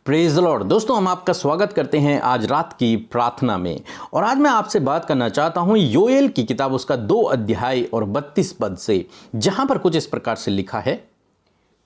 Praise the Lord. दोस्तों, हम आपका स्वागत करते हैं आज रात की प्रार्थना में। और आज मैं आपसे बात करना चाहता हूं योएल की किताब उसका 2 अध्याय और 32 पद से, जहां पर कुछ इस प्रकार से लिखा है।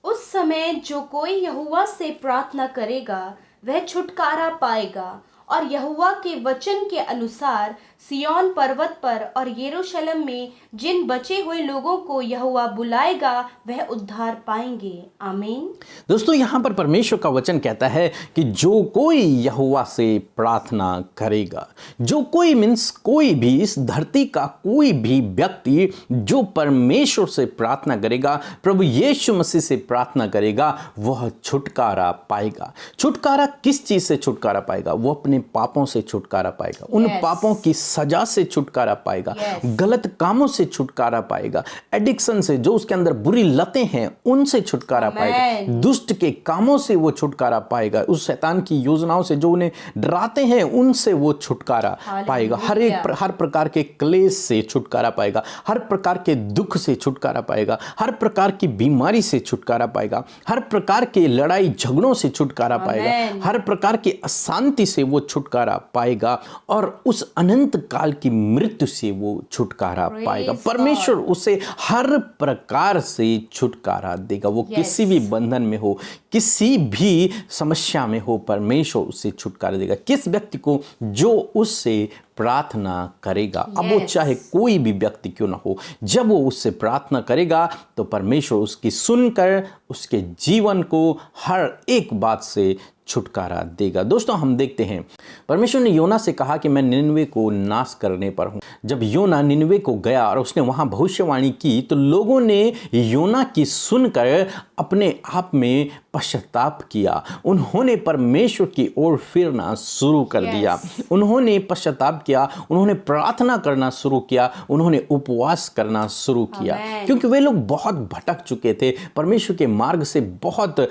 उस समय जो कोई यहोवा से प्रार्थना करेगा वह छुटकारा पाएगा, और यहोवा के वचन के अनुसार सिय्योन पर्वत पर और यरूशलेम में जिन बचे हुए लोगों को यहोवा बुलाएगा वह उद्धार पाएंगे। आमीन। दोस्तों, यहाँ पर परमेश्वर का वचन कहता है कि जो कोई यहोवा से प्रार्थना करेगा, जो कोई मीन्स कोई भी, इस धरती का कोई भी व्यक्ति जो परमेश्वर से प्रार्थना करेगा, प्रभु यीशु मसीह से प्रार्थना करेगा, वह छुटकारा पाएगा। छुटकारा किस चीज से छुटकारा पाएगा? वो अपने पापों से छुटकारा पाएगा, उन पापों की सजा से छुटकारा पाएगा, गलत कामों से छुटकारा पाएगा, एडिक्शन से, जो उसके अंदर बुरी लतें हैं उनसे छुटकारा पाएगा, दुष्ट के कामों से वो छुटकारा पाएगा, उस शैतान की योजनाओं से जो उन्हें डराते हैं उनसे वो छुटकारा पाएगा, हर प्रकार के क्लेश से छुटकारा पाएगा, हर प्रकार के दुख से छुटकारा पाएगा, हर प्रकार की बीमारी से छुटकारा पाएगा, हर प्रकार के लड़ाई झगड़ों से छुटकारा पाएगा, हर प्रकार की अशांति से वो छुटकारा पाएगा, और उस अनंत काल की मृत्यु से वो छुटकारा पाएगा। परमेश्वर उसे हर प्रकार से छुटकारा देगा। वो किसी भी बंधन में हो, किसी भी समस्या में हो, परमेश्वर उसे छुटकारा देगा। किस व्यक्ति को? जो उससे प्रार्थना करेगा। अब वो चाहे कोई भी व्यक्ति क्यों ना हो, जब वो उससे प्रार्थना करेगा तो परमेश्वर उसकी सुनकर उसके जीवन को हर एक बात से छुटकारा देगा। दोस्तों, हम देखते हैं परमेश्वर ने योना से कहा कि मैं निनवे को नाश करने पर हूं। जब योना निनवे को गया और उसने वहां भविष्यवाणी की तो लोगों ने योना की सुनकर अपने आप में पश्चाताप किया। उन्होंने परमेश्वर की ओर फिरना शुरू कर दिया। उन्होंने पश्चाताप किया, उन्होंने प्रार्थना करना शुरू किया, उन्होंने उपवास करना शुरू किया, क्योंकि वे लोग बहुत भटक चुके थे, परमेश्वर के मार्ग से बहुत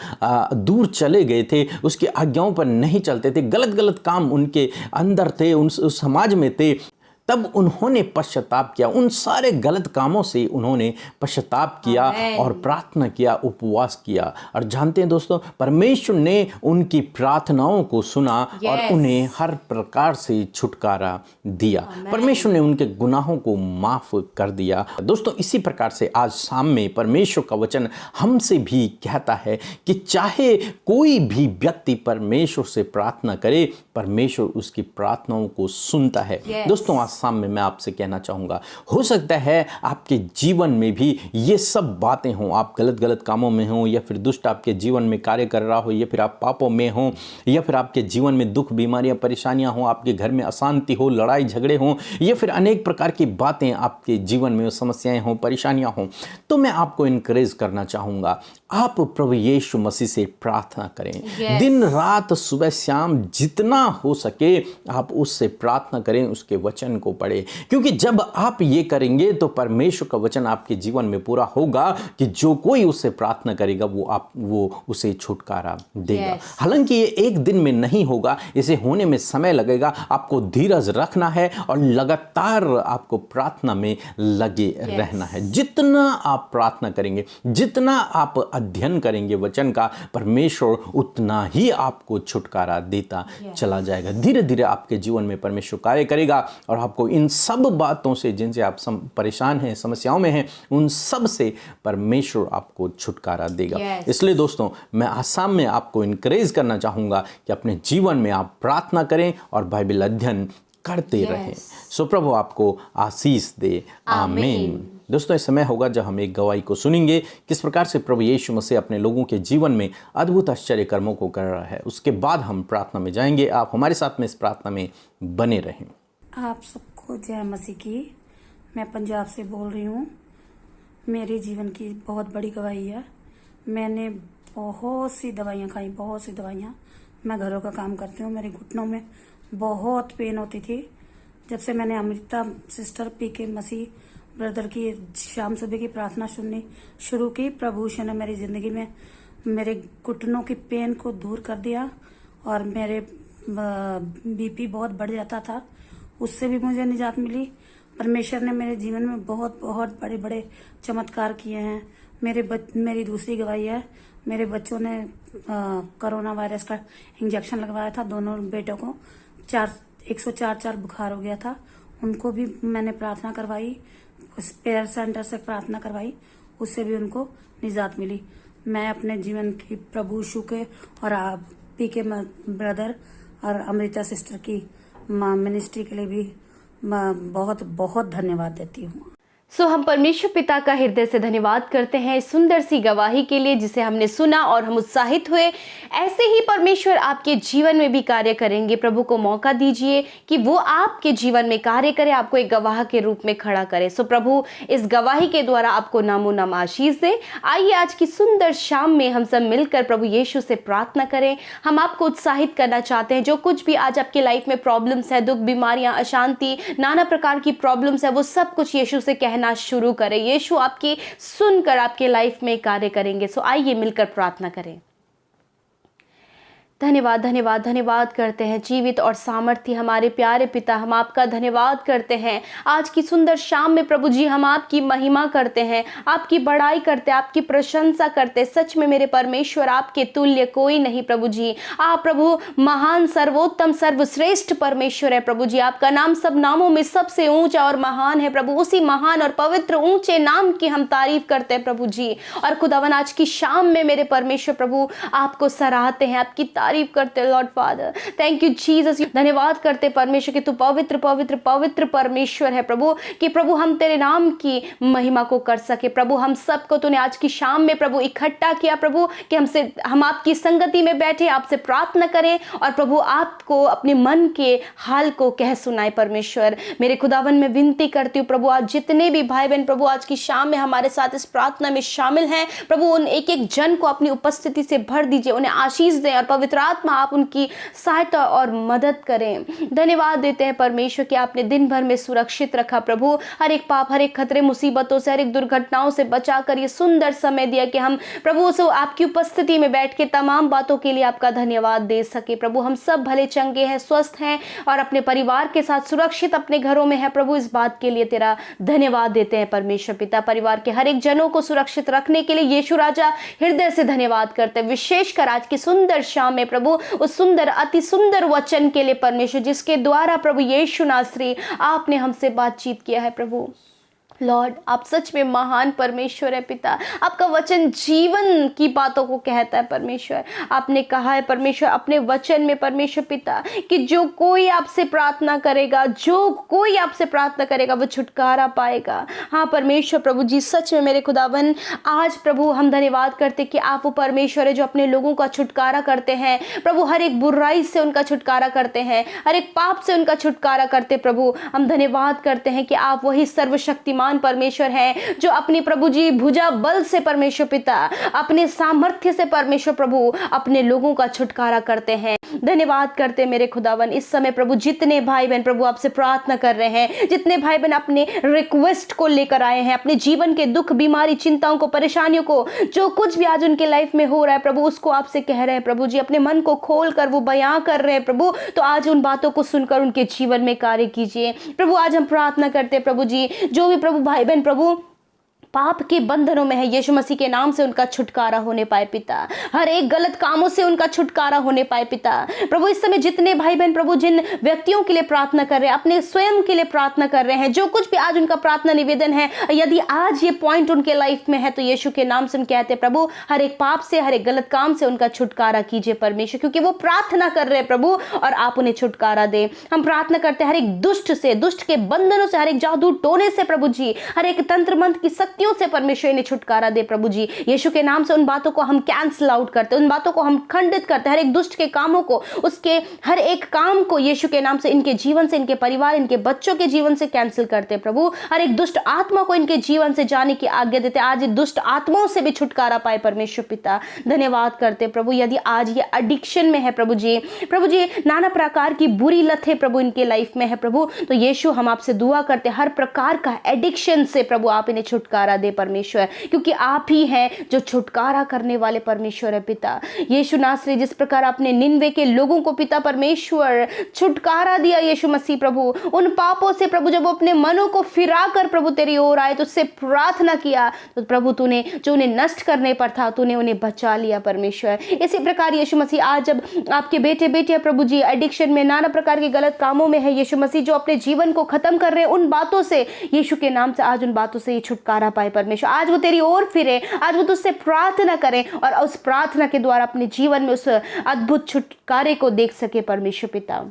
दूर चले गए थे, उसकी आज्ञाओं पर नहीं चलते थे, गलत गलत काम उनके अंदर थे, उस समाज में थे। तब उन्होंने पश्चाताप किया, उन सारे गलत कामों से उन्होंने पश्चाताप किया और प्रार्थना किया, उपवास किया। और जानते हैं दोस्तों, परमेश्वर ने उनकी प्रार्थनाओं को सुना और उन्हें हर प्रकार से छुटकारा दिया। परमेश्वर ने उनके गुनाहों को माफ कर दिया। दोस्तों, इसी प्रकार से आज शाम में परमेश्वर का वचन हमसे भी कहता है कि चाहे कोई भी व्यक्ति परमेश्वर से प्रार्थना करे, परमेश्वर उसकी प्रार्थनाओं को सुनता है। दोस्तों, आज शाम में मैं आपसे कहना चाहूंगा, हो सकता है आपके जीवन में भी ये सब बातें हों, आप गलत गलत कामों में हों, या फिर दुष्ट आपके जीवन में कार्य कर रहा हो, या फिर आप पापों में हों, या फिर आपके जीवन में दुख, बीमारियां, परेशानियां हों, आपके घर में अशांति हो, लड़ाई झगड़े हों, या फिर अनेक प्रकार की बातें आपके जीवन में समस्याएं हों, परेशानियां हों, तो मैं आपको इनकरेज करना चाहूंगा, आप प्रभु यीशु मसीह से प्रार्थना करें। दिन रात, सुबह शाम, जितना हो सके आप उससे प्रार्थना करें, उसके वचन को पढ़े, क्योंकि जब आप ये करेंगे तो परमेश्वर का वचन आपके जीवन में पूरा होगा कि जो कोई उससे प्रार्थना करेगा वो उसे छुटकारा देगा। हालांकि ये एक दिन में नहीं होगा, इसे होने में समय लगेगा। आपको धीरज रखना है और लगातार आपको प्रार्थना में लगे रहना है। जितना आप प्रार्थना करेंगे, जितना आप अध्ययन करेंगे वचन का, परमेश्वर उतना ही आपको छुटकारा देता चला जाएगा। धीरे धीरे आपके जीवन में परमेश्वर कार्य करेगा और आपको इन सब बातों से, जिनसे आप परेशान हैं, समस्याओं में हैं, उन सब से परमेश्वर आपको छुटकारा देगा। इसलिए दोस्तों, मैं आसाम में आपको इनकरेज करना चाहूंगा कि अपने जीवन में आप प्रार्थना करें और बाइबल अध्ययन करते रहें। सो प्रभु आपको आशीष दे। आमीन। दोस्तों, इस समय होगा जब हम एक गवाही को सुनेंगे, किस प्रकार से प्रभु यीशु मसीह अपने लोगों के जीवन में अद्भुत आश्चर्य कर्मों को कर रहा है। उसके बाद हम प्रार्थना में जाएंगे। आप हमारे साथ में इस प्रार्थना में बने रहें। आप सबको जय मसीह की। मैं पंजाब से बोल रही हूँ। मेरे जीवन की बहुत बड़ी गवाही है। मैंने बहुत सी दवाइयाँ खाई, बहुत सी दवाइयाँ। मैं घरों का काम करती हूँ। मेरे घुटनों में बहुत पेन होती थी। जब से मैंने अमृता सिस्टर पीके मसीह ब्रदर की शाम सुबह की प्रार्थना सुननी शुरू की, प्रभु ने मेरी जिंदगी में मेरे घुटनों की पेन को दूर कर दिया और मेरे बीपी बहुत बढ़ जाता था, उससे भी मुझे निजात मिली। परमेश्वर ने मेरे जीवन में बहुत बहुत बड़े बड़े चमत्कार किए हैं। मेरी दूसरी गवाही है, मेरे बच्चों ने कोरोना वायरस का इंजेक्शन लगवाया था। दोनों बेटों को 104 बुखार हो गया था। उनको भी मैंने प्रार्थना करवाई, स्पेयर सेंटर से प्रार्थना करवाई, उससे भी उनको निजात मिली। मैं अपने जीवन की प्रभु यीशु के और आप पी के ब्रदर और अमृता सिस्टर की मिनिस्ट्री के लिए भी बहुत बहुत धन्यवाद देती हूँ। सो हम परमेश्वर पिता का हृदय से धन्यवाद करते हैं इस सुंदर सी गवाही के लिए जिसे हमने सुना और हम उत्साहित हुए। ऐसे ही परमेश्वर आपके जीवन में भी कार्य करेंगे। प्रभु को मौका दीजिए कि वो आपके जीवन में कार्य करे, आपको एक गवाह के रूप में खड़ा करे। सो प्रभु इस गवाही के द्वारा आपको नामो नाम आशीष दे। आइए आज की सुंदर शाम में हम सब मिलकर प्रभु यीशु से प्रार्थना करें। हम आपको उत्साहित करना चाहते हैं। जो कुछ भी आज आपके लाइफ में प्रॉब्लम्स है, दुख, बीमारियां, अशांति, नाना प्रकार की प्रॉब्लम्स है, वो सब कुछ यीशु से कहना शुरू करें। यीशु आपकी सुनकर आपके लाइफ में कार्य करेंगे। सो आइए मिलकर प्रार्थना करें। धन्यवाद धन्यवाद धन्यवाद करते हैं जीवित और सामर्थ्य हमारे प्यारे पिता, हम आपका धन्यवाद करते हैं आज की सुंदर शाम में। प्रभु जी हम आपकी महिमा करते हैं, आपकी बड़ाई करते हैं, आपकी प्रशंसा करते हैं। सच में मेरे परमेश्वर आपके तुल्य कोई नहीं। प्रभु जी आप प्रभु महान, सर्वोत्तम, सर्वश्रेष्ठ परमेश्वर है। प्रभु जी आपका नाम सब नामों में सबसे ऊंचा और महान है। प्रभु उसी महान और पवित्र ऊंचे नाम की हम तारीफ करते हैं प्रभु जी। और खुदावन आज की शाम में मेरे परमेश्वर प्रभु आपको सराहते हैं, आपकी तारीफ करते हैं Lord father. Thank you Jesus. धन्यवाद करते परमेश्वर कि तू पवित्र पवित्र पवित्र परमेश्वर है प्रभु, कि प्रभु हम तेरे नाम की महिमा को कर सके। प्रभु हम सबको तूने आज की शाम में प्रभु इकट्ठा किया प्रभु, कि हम आपकी संगति में बैठे, आपसे प्रार्थना करें और प्रभु आपको अपने मन के हाल को कह सुनाए। परमेश्वर मेरे खुदावन में विनती करती हूँ प्रभु, आज जितने भी भाई बहन प्रभु आज की शाम में हमारे साथ इस प्रार्थना में शामिल हैं प्रभु, उन एक एक जन को अपनी उपस्थिति से भर दीजिए, उन्हें आशीष दें और पवित्र आत्मा आप उनकी सहायता और मदद करें। धन्यवाद देते हैं परमेश्वर कि आपने दिन भर में सुरक्षित रखा प्रभु, हर एक पाप, हर एक खतरे, मुसीबतों से, हर एक दुर्घटनाओं से बचाकर ये सुंदर समय दिया कि हम प्रभु से आपकी उपस्थिति में बैठ के तमाम बातों के लिए आपका धन्यवाद दे सके। प्रभु हम सब भले चंगे हैं, स्वस्थ हैं और अपने परिवार के साथ सुरक्षित अपने घरों में है प्रभु, इस बात के लिए तेरा धन्यवाद देते हैं परमेश्वर पिता। परिवार के हर एक जनों को सुरक्षित रखने के लिए यीशु राजा हृदय से धन्यवाद करते हैं। विशेषकर आज की सुंदर शाम में प्रभु उस सुंदर, अति सुंदर वचन के लिए परमेश्वर, जिसके द्वारा प्रभु यीशु नासरी आपने हमसे बातचीत किया है प्रभु। लॉर्ड आप सच में महान परमेश्वर है पिता, आपका वचन जीवन की बातों को कहता है परमेश्वर। आपने कहा है परमेश्वर अपने वचन में परमेश्वर पिता कि जो कोई आपसे प्रार्थना करेगा, जो कोई आपसे प्रार्थना करेगा वो छुटकारा पाएगा। हाँ परमेश्वर प्रभु जी सच में मेरे खुदावन आज प्रभु हम धन्यवाद करते कि आप वो परमेश्वर है जो अपने लोगों का छुटकारा करते हैं प्रभु, हर एक बुराई से उनका छुटकारा करते हैं, हर एक पाप से उनका छुटकारा करते प्रभु। हम धन्यवाद करते हैं कि आप वही सर्वशक्तिमान परमेश्वर है जो अपनी प्रभु जी भुजा बल से परमेश्वर पिता, अपने सामर्थ्य से परमेश्वर प्रभु अपने लोगों का छुटकारा करते हैं। धन्यवाद करते मेरे खुदावन इस समय प्रभु जितने भाई बहन प्रभु आपसे प्रार्थना कर रहे हैं, जितने भाई बहन अपने रिक्वेस्ट को लेकर आए हैं, अपने जीवन के दुख, बीमारी, चिंताओं को, परेशानियों को, जो कुछ भी आज उनके लाइफ में हो रहा है प्रभु उसको आपसे कह रहे हैं प्रभु जी, अपने मन को खोल कर वो बयां कर रहे हैं प्रभु। तो आज उन बातों को सुनकर उनके जीवन में कार्य कीजिए प्रभु। आज हम प्रार्थना करते हैं प्रभु जी, जो भी प्रभु भाई बहन प्रभु पाप के बंधनों में है, यीशु मसीह के नाम से उनका छुटकारा होने पाए पिता, हर एक गलत कामों से उनका छुटकारा होने पाए पिता। प्रभु इस समय जितने भाई बहन प्रभु जिन व्यक्तियों के लिए प्रार्थना कर रहे हैं, अपने स्वयं के लिए प्रार्थना कर रहे हैं, जो कुछ भी आज उनका प्रार्थना निवेदन है, यदि आज ये पॉइंट उनके लाइफ में है तो यीशु के नाम से कहते हैं प्रभु हर एक पाप से, हर एक गलत काम से उनका छुटकारा कीजिए परमेश्वर, क्योंकि वो प्रार्थना कर रहे हैं प्रभु और आप उन्हें छुटकारा दे। हम प्रार्थना करते हैं हर एक दुष्ट से, दुष्ट के बंधनों से, हर एक जादू टोने से प्रभु जी, हर एक तंत्र मंत्र की शक्तियों से परमेश्वर ने छुटकारा दे प्रभु जी। यीशु के नाम से उन बातों को हम कैंसल आउट करते हैं, उन बातों को हम खंडित करते हैं, हर एक दुष्ट के कामों को, उसके हर एक काम को यीशु के नाम से इनके जीवन से, इनके परिवार, इनके बच्चों के जीवन से कैंसिल करते हैं प्रभु। हर एक दुष्ट आत्मा को इनके जीवन से जाने की आज्ञा देते हैं, आज दुष्ट आत्माओं से भी छुटकारा पाए परमेश्वर पिता। धन्यवाद करते प्रभु। यदि आज ये एडिक्शन में है प्रभु जी, नाना प्रकार की बुरी लत है प्रभु इनके लाइफ में है प्रभु, तो यीशु हम आपसे दुआ करते हर प्रकार का एडिक्शन से प्रभु आप इन्हें छुटकारा छुटकारा दे परमेश्वर, क्योंकि आप ही हैं जो छुटकारा करने वाले परमेश्वर है पिता। यीशु नासरी, जिस प्रकार आपने निन्वे के लोगों को पिता परमेश्वर छुटकारा दिया यीशु मसीह प्रभु, उन पापों से प्रभु जब वो अपने मनों को फिरा कर प्रभु तेरी ओर आए, तो उससे प्रार्थना किया, तो प्रभु तूने जो उन्हें नष्ट करने पर था तूने उन्हें बचा लिया परमेश्वर। इसी प्रकार यीशु मसीह आज जब आपके बेटे बेटियां प्रभु जी एडिक्शन में, नाना प्रकार के गलत कामों में है यीशु मसीह, जो अपने जीवन को खत्म कर रहे हैं, उन बातों से यीशु के नाम से आज उन बातों से ये छुटकारा पाए परमेश्वर। आज वो तेरी ओर फिरे, आज वो तुझसे प्रार्थना करें और उस प्रार्थना के द्वारा अपने जीवन में उस अद्भुत छुटकारे को देख सके परमेश्वर पिता।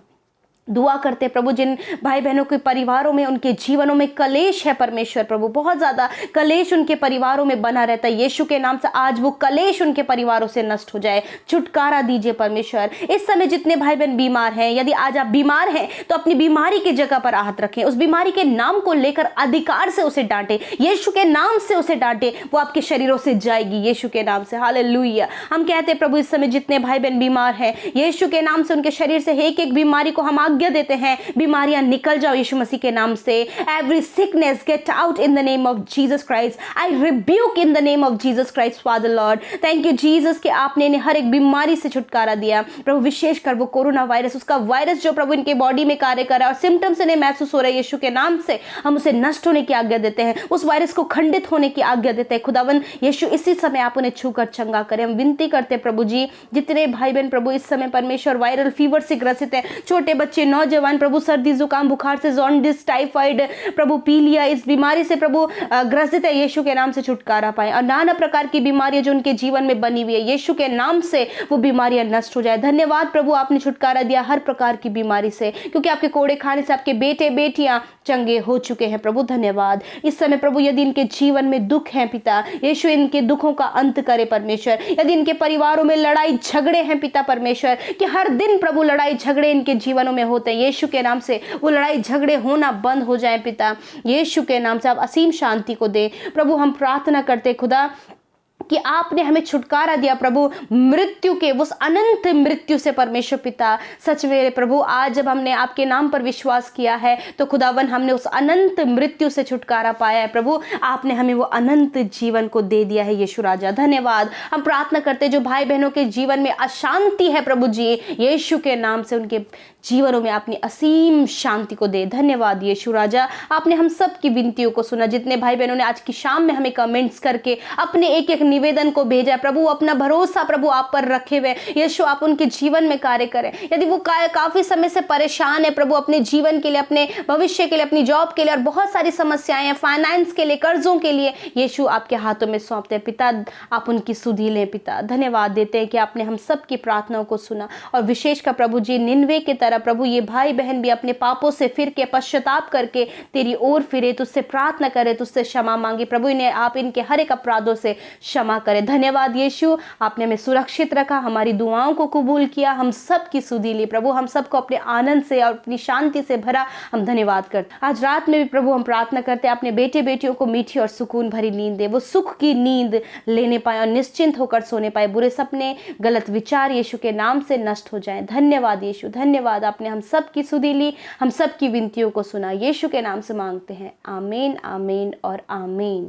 दुआ करते प्रभु जिन भाई बहनों के परिवारों में, उनके जीवनों में कलेश है परमेश्वर प्रभु, बहुत ज़्यादा कलेश उनके परिवारों में बना रहता है, यीशु के नाम से आज वो कलेश उनके परिवारों से नष्ट हो जाए, छुटकारा दीजिए परमेश्वर। इस समय जितने भाई बहन बीमार हैं, यदि आज आप बीमार हैं तो अपनी बीमारी की जगह पर हाथ रखें, उस बीमारी के नाम को लेकर अधिकार से उसे डांटे, यीशु के नाम से उसे डांटे, वो आपके शरीरों से जाएगी यीशु के नाम से। हालेलुया। हम कहते हैं प्रभु इस समय जितने भाई बहन बीमार हैं, यीशु के नाम से उनके शरीर से एक एक बीमारी को हम आज्ञा देते हैं, बीमारियां निकल जाओ यीशु मसीह के नाम से। Every sickness get out in the name of Jesus Christ. I rebuke in the name of Jesus Christ father Lord. Thank you Jesus कि आपने इन्हें हर एक बीमारी से छुटकारा दिया प्रभु, विशेषकर वो कोरोना वायरस, उसका वायरस जो प्रभु इनके बॉडी में कार्य कर रहा है और सिम्टम्स इन्हें महसूस हो रहा है, यीशु के नाम से हम उसे नष्ट होने की आज्ञा देते हैं, उस वायरस को खंडित होने की आज्ञा देते हैं। खुदावन यीशु इसी समय आप उन्हें छूकर चंगा करें, हम विनती करते हैं प्रभु जी। जितने भाई बहन प्रभु इस समय परमेश्वर वायरल फीवर से ग्रसित है, छोटे बच्चे, नौजवान प्रभु, सर्दी जुकाम बुखार से, जॉन्डिस, टाइफाइड प्रभु, पीलिया, इस बीमारी से प्रभु ग्रसित है, यीशु के नाम से छुटकारा पाए। और नाना प्रकार की बीमारियां जो उनके जीवन में बनी हुई है, यीशु के नाम से वो बीमारियां नष्ट हो जाए। धन्यवाद प्रभु, आपने छुटकारा दिया हर प्रकार की बीमारी से, क्योंकि आपके कोड़े खाने से आपके बेटे बेटियां चंगे हो चुके हैं प्रभु। धन्यवाद। इस समय प्रभु यदि इनके जीवन में दुख है पिता, यीशु इनके दुखों का अंत करे परमेश्वर। यदि इनके परिवारों में लड़ाई झगड़े हैं पिता परमेश्वर, कि हर दिन प्रभु लड़ाई झगड़े इनके जीवनों में होते हैं, यीशु के नाम से वो लड़ाई झगड़े होना बंद हो जाए पिता, यीशु के नाम से आप असीम शांति को दे प्रभु। हम प्रार्थना करते खुदा कि आपने हमें छुटकारा दिया प्रभु मृत्यु के, उस अनंत मृत्यु से परमेश्वर पिता। सच में प्रभु आज जब हमने आपके नाम पर विश्वास किया है तो खुदावन हमने उस अनंत मृत्यु से छुटकारा पाया है प्रभु। आपने हमें वो अनंत जीवन को दे दिया है यीशु राजा। धन्यवाद। हम प्रार्थना करते जो भाई बहनों के जीवन में अशांति है प्रभु जी, यीशु के नाम से उनके जीवनों में अपनी असीम शांति को दे। धन्यवाद यीशु राजा, आपने हम सब की विनतियों को सुना। जितने भाई बहनों ने आज की शाम में हमें कमेंट्स करके अपने एक एक निवेदन को भेजा प्रभु, अपना भरोसा प्रभु आप पर रखे हुए, यीशु आप उनके जीवन में कार्य करें। यदि वो काफी समय से परेशान है प्रभु, अपने जीवन के लिए, अपने भविष्य के लिए, अपनी जॉब के लिए और बहुत सारी समस्याएं हैं, फाइनेंस के लिए, कर्जों के लिए, यीशु आपके हाथों में सौंपते हैं पिता। आप उनकी सुधि लें पिता। धन्यवाद देते हैं कि आपने हम सब की प्रार्थनाओं को सुना। और विशेषकर प्रभु जी निन्वे की तरह प्रभु ये भाई बहन भी अपने पापों से फिर के पश्चाताप करके तेरी ओर फिरे, तुझसे प्रार्थना करे, तुझसे क्षमा मांगे प्रभु। इन्हें आप इनके हर एक अपराधों से क्षमा करें। धन्यवाद यीशु, आपने हमें सुरक्षित रखा, हमारी दुआओं को कबूल किया, हम सब की सुधि ली प्रभु। हम सबको अपने आनंद से और अपनी शांति से भरा, हम धन्यवाद करते। आज रात में भी प्रभु हम प्रार्थना करते हैं अपने बेटे बेटियों को मीठी और सुकून भरी नींद दे, वो सुख की नींद लेने पाए और निश्चिंत होकर सोने पाए। बुरे सपने, गलत विचार यीशु के नाम से नष्ट हो जाएं। धन्यवाद यीशु, धन्यवाद। आपने हम सब की सुधि ली, हम सब की विनतियों को सुना। यीशु के नाम से मांगते हैं, आमीन, आमीन और आमीन।